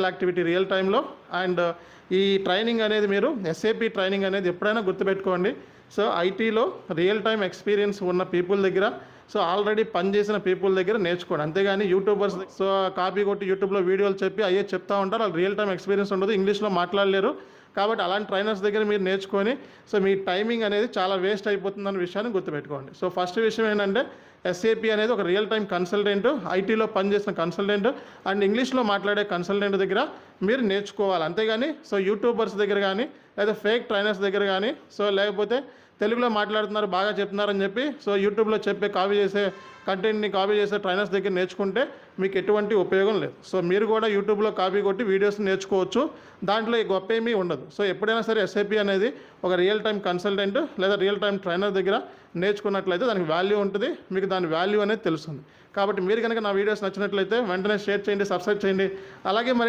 Activity real టైంలో. And ఈ training అనేది మీరు ఎస్ఏపి ట్రైనింగ్ అనేది ఎప్పుడైనా గుర్తుపెట్టుకోండి. సో ఐటీలో రియల్ టైమ్ ఎక్స్పీరియన్స్ ఉన్న పీపుల్ దగ్గర, సో ఆల్రెడీ పనిచేసిన పీపుల్ దగ్గర నేర్చుకోండి. అంతేగాని యూట్యూబర్స్ సో కాపీ కొట్టి యూట్యూబ్లో వీడియోలు చెప్పి అయ్యే చెప్తా ఉంటారు, వాళ్ళు రియల్ టైమ్ ఎక్స్పీరియన్స్ ఉండదు, ఇంగ్లీష్లో మాట్లాడలేరు. కాబట్టి అలాంటి ట్రైనర్స్ దగ్గర మీరు నేర్చుకొని సో మీ టైమింగ్ అనేది చాలా వేస్ట్ అయిపోతుందన్న విషయాన్ని గుర్తుపెట్టుకోండి. సో ఫస్ట్ విషయం ఏంటంటే ఎస్ఏపి అనేది ఒక రియల్ టైం కన్సల్టెంట్, ఐటీలో పనిచేసిన కన్సల్టెంట్ అండ్ ఇంగ్లీష్లో మాట్లాడే కన్సల్టెంట్ దగ్గర మీరు నేర్చుకోవాలి. అంతేగాని సో యూట్యూబర్స్ దగ్గర కానీ లేదా ఫేక్ ట్రైనర్స్ దగ్గర కానీ సో లేకపోతే తెలుగులో మాట్లాడుతున్నారు బాగా చెప్తున్నారని చెప్పి సో యూట్యూబ్లో చెప్పే కాపీ చేసే కంటెంట్ని కాపీ చేసే ట్రైనర్స్ దగ్గర నేర్చుకుంటే మీకు ఎటువంటి ఉపయోగం లేదు. సో మీరు కూడా యూట్యూబ్లో కాపీ కొట్టి వీడియోస్ నేర్చుకోవచ్చు, దాంట్లో గొప్ప ఏమీ ఉండదు. సో ఎప్పుడైనా సరే ఎస్ఏపి అనేది ఒక రియల్ టైం కన్సల్టెంట్ లేదా రియల్ టైం ట్రైనర్ దగ్గర నేర్చుకున్నట్లయితే దానికి వాల్యూ ఉంటుంది, మీకు దాని వాల్యూ అనేది తెలుస్తుంది. కాబట్టి మీరు కనుక నా వీడియోస్ నచ్చినట్లయితే వెంటనే షేర్ చేయండి, సబ్స్క్రైబ్ చేయండి. అలాగే మరి